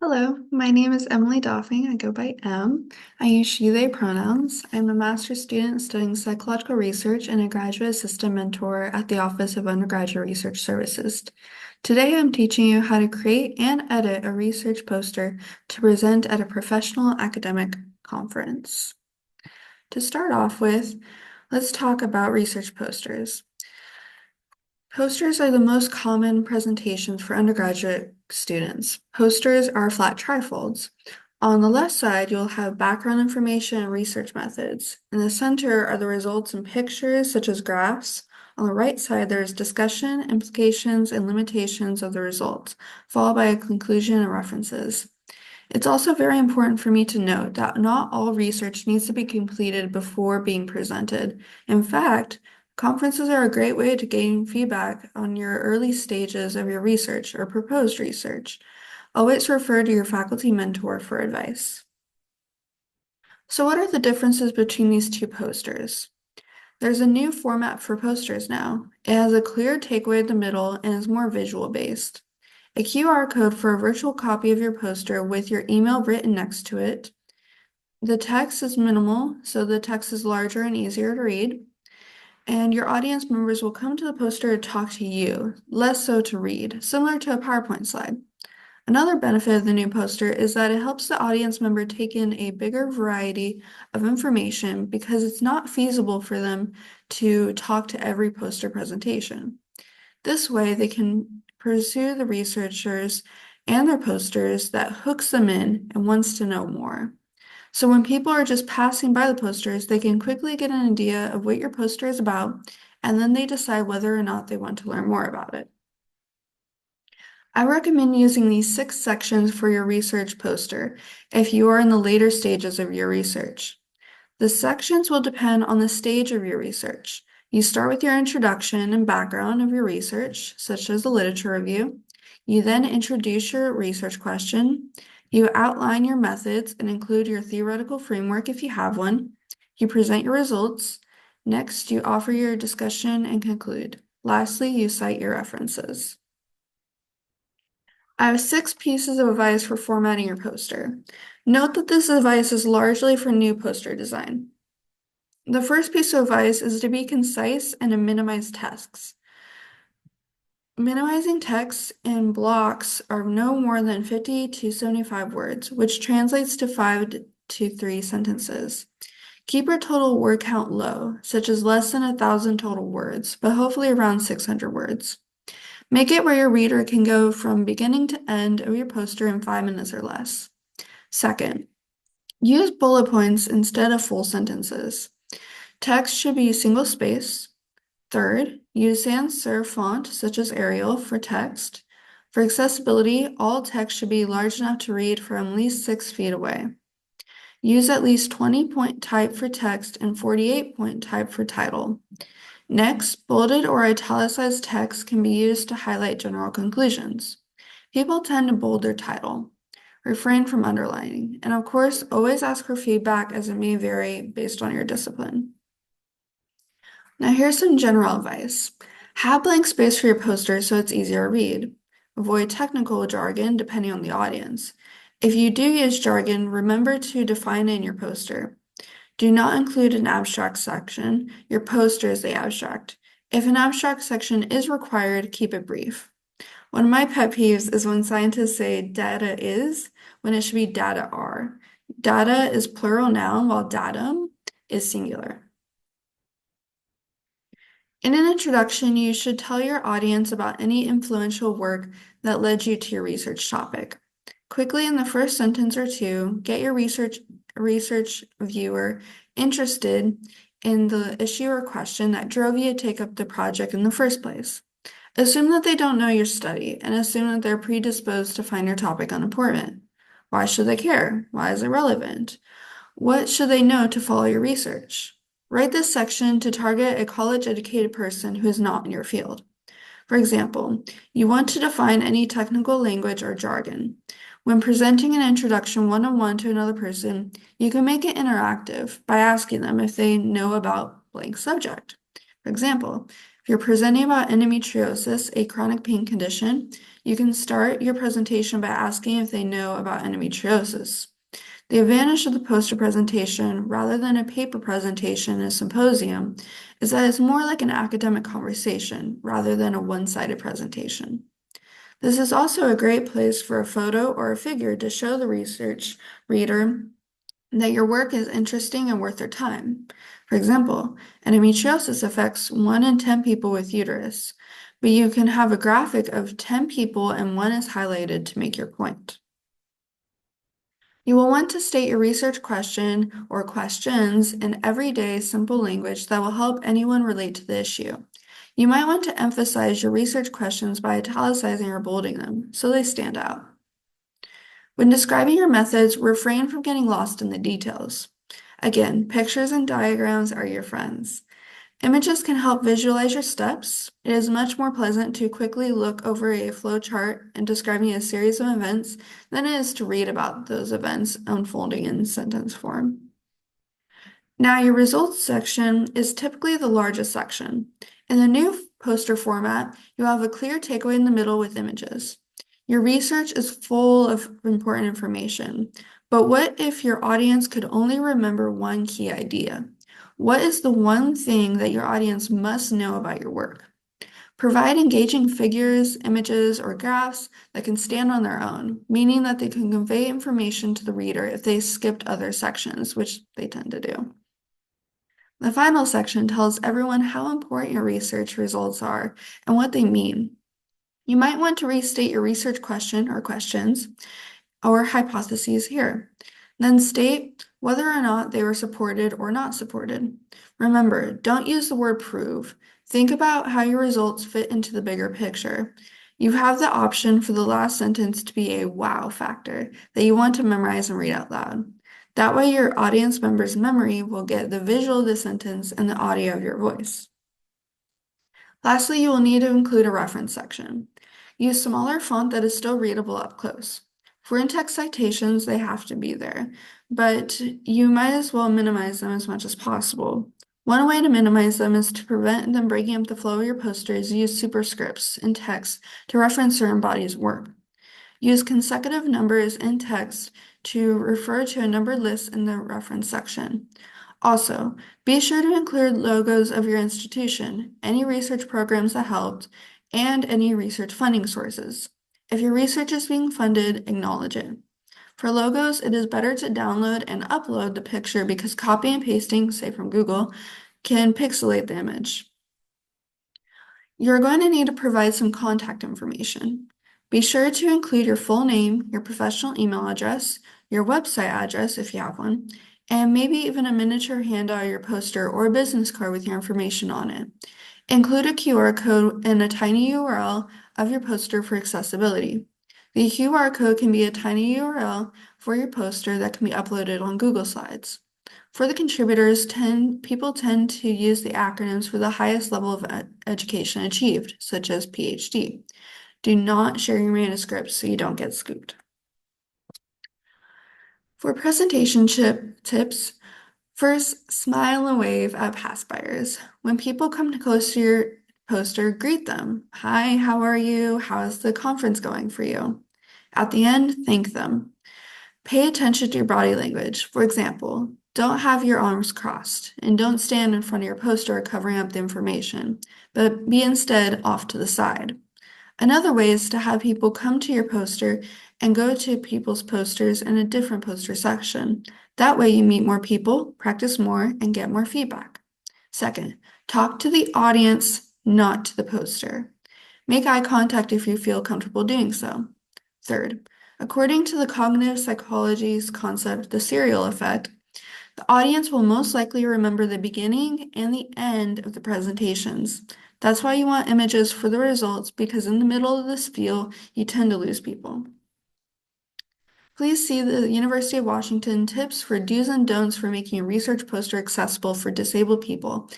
Hello, my name is Emily Doffing. I go by M. I use she, they pronouns. I'm a master's student studying psychological research and a graduate assistant mentor at the Office of Undergraduate Research Services. Today, I'm teaching you how to create and edit a research poster to present at a professional academic conference. To start off with, let's talk about research posters. Posters are the most common presentations for undergraduate students. Posters are flat trifolds. On the left side, you'll have background information and research methods. In the center are the results and pictures, such as graphs. On the right side, there's discussion, implications, and limitations of the results, followed by a conclusion and references. It's also very important for me to note that not all research needs to be completed before being presented. In fact, conferences are a great way to gain feedback on your early stages of your research or proposed research. Always refer to your faculty mentor for advice. So what are the differences between these two posters? There's a new format for posters now. It has a clear takeaway in the middle and is more visual based. A QR code for a virtual copy of your poster with your email written next to it. The text is minimal, so the text is larger and easier to read. And your audience members will come to the poster to talk to you, less so to read, similar to a PowerPoint slide. Another benefit of the new poster is that it helps the audience member take in a bigger variety of information because it's not feasible for them to talk to every poster presentation. This way, they can pursue the researchers and their posters that hooks them in and wants to know more. So when people are just passing by the posters, they can quickly get an idea of what your poster is about, and then they decide whether or not they want to learn more about it. I recommend using these 6 sections for your research poster if you are in the later stages of your research. The sections will depend on the stage of your research. You start with your introduction and background of your research, such as a literature review. You then introduce your research question. You outline your methods and include your theoretical framework if you have one. You present your results. Next, you offer your discussion and conclude. Lastly, you cite your references. I have 6 pieces of advice for formatting your poster. Note that this advice is largely for new poster design. The first piece of advice is to be concise and to minimize text. Minimizing text in blocks are no more than 50 to 75 words, which translates to 5 to 3 sentences. Keep your total word count low, such as less than 1,000 total words, but hopefully around 600 words. Make it where your reader can go from beginning to end of your poster in 5 minutes or less. Second, use bullet points instead of full sentences. Text should be single space. Third, use sans serif font such as Arial for text. For accessibility, all text should be large enough to read from at least 6 feet away. Use at least 20-point type for text and 48-point type for title. Next, bolded or italicized text can be used to highlight general conclusions. People tend to bold their title. Refrain from underlining, and of course, always ask for feedback as it may vary based on your discipline. Now here's some general advice. Have blank space for your poster so it's easier to read. Avoid technical jargon depending on the audience. If you do use jargon, remember to define it in your poster. Do not include an abstract section. Your poster is the abstract. If an abstract section is required, keep it brief. One of my pet peeves is when scientists say data is when it should be data are. Data is plural noun while datum is singular. In an introduction, you should tell your audience about any influential work that led you to your research topic. Quickly, in the first sentence or two, get your research viewer interested in the issue or question that drove you to take up the project in the first place. Assume that they don't know your study and assume that they're predisposed to find your topic unimportant. Why should they care? Why is it relevant? What should they know to follow your research? Write this section to target a college-educated person who is not in your field. For example, you want to define any technical language or jargon. When presenting an introduction one-on-one to another person, you can make it interactive by asking them if they know about blank subject. For example, If you're presenting about endometriosis, a chronic pain condition, you can start your presentation by asking if they know about endometriosis. The advantage of the poster presentation, rather than a paper presentation in a symposium, is that it's more like an academic conversation rather than a one-sided presentation. This is also a great place for a photo or a figure to show the research reader that your work is interesting and worth their time. For example, endometriosis affects 1 in 10 people with uterus, but you can have a graphic of 10 people and one is highlighted to make your point. You will want to state your research question or questions in everyday simple language that will help anyone relate to the issue. You might want to emphasize your research questions by italicizing or bolding them so they stand out. When describing your methods, refrain from getting lost in the details. Again, pictures and diagrams are your friends. Images can help visualize your steps. It is much more pleasant to quickly look over a flow chart and describing a series of events than it is to read about those events unfolding in sentence form. Now, your results section is typically the largest section. In the new poster format, you'll have a clear takeaway in the middle with images. Your research is full of important information, but what if your audience could only remember one key idea? What is the one thing that your audience must know about your work? Provide engaging figures, images, or graphs that can stand on their own, meaning that they can convey information to the reader if they skipped other sections, which they tend to do. The final section tells everyone how important your research results are and what they mean. You might want to restate your research question or questions or hypotheses here. Then state whether or not they were supported or not supported. Remember, don't use the word prove. Think about how your results fit into the bigger picture. You have the option for the last sentence to be a wow factor that you want to memorize and read out loud. That way, your audience member's memory will get the visual of the sentence and the audio of your voice. Lastly, you will need to include a reference section. Use smaller font that is still readable up close. For in-text citations, they have to be there, but you might as well minimize them as much as possible. One way to minimize them is to prevent them breaking up the flow of your posters. Use superscripts in text to reference certain bodies of work. Use consecutive numbers in text to refer to a numbered list in the reference section. Also, be sure to include logos of your institution, any research programs that helped, and any research funding sources. If your research is being funded, acknowledge it. For logos, it is better to download and upload the picture because copy and pasting, say from Google, can pixelate the image. You're going to need to provide some contact information. Be sure to include your full name, your professional email address, your website address if you have one, and maybe even a miniature handout of your poster or a business card with your information on it. Include a QR code and a tiny URL of your poster for accessibility. The QR code can be a tiny URL for your poster that can be uploaded on Google Slides. For the contributors, people tend to use the acronyms for the highest level of education achieved, such as PhD. Do not share your manuscripts so you don't get scooped. For presentation tips, first, smile and wave at past buyers. When people come close to your poster, greet them. Hi, how are you? How's the conference going for you? At the end, thank them. Pay attention to your body language. For example, don't have your arms crossed and don't stand in front of your poster covering up the information, but be instead off to the side. Another way is to have people come to your poster and go to people's posters in a different poster section. That way you meet more people, practice more, and get more feedback. Second, talk to the audience, not to the poster. Make eye contact if you feel comfortable doing so. Third, according to the cognitive psychology's concept, the serial effect, the audience will most likely remember the beginning and the end of the presentations. That's why you want images for the results, because in the middle of this spiel, you tend to lose people. Please see the University of Washington tips for do's and don'ts for making a research poster accessible for disabled people,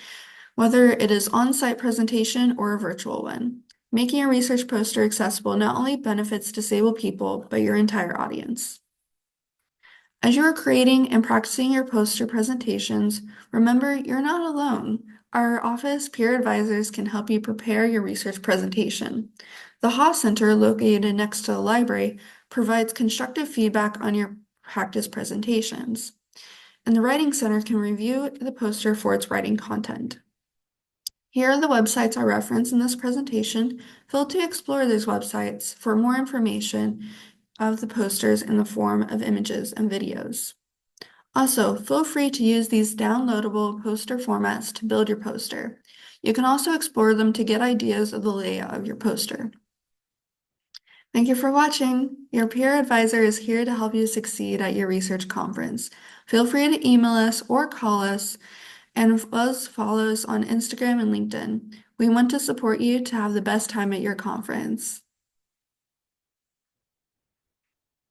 whether it is on-site presentation or a virtual one. Making a research poster accessible not only benefits disabled people, but your entire audience. As you are creating and practicing your poster presentations, remember you're not alone. Our office peer advisors can help you prepare your research presentation. The Haas Center, located next to the library, provides constructive feedback on your practice presentations. And the Writing Center can review the poster for its writing content. Here are the websites I reference in this presentation. Feel free to explore these websites for more information of the posters in the form of images and videos. Also, feel free to use these downloadable poster formats to build your poster. You can also explore them to get ideas of the layout of your poster. Thank you for watching. Your peer advisor is here to help you succeed at your research conference. Feel free to email us or call us, and follow us on Instagram and LinkedIn. We want to support you to have the best time at your conference.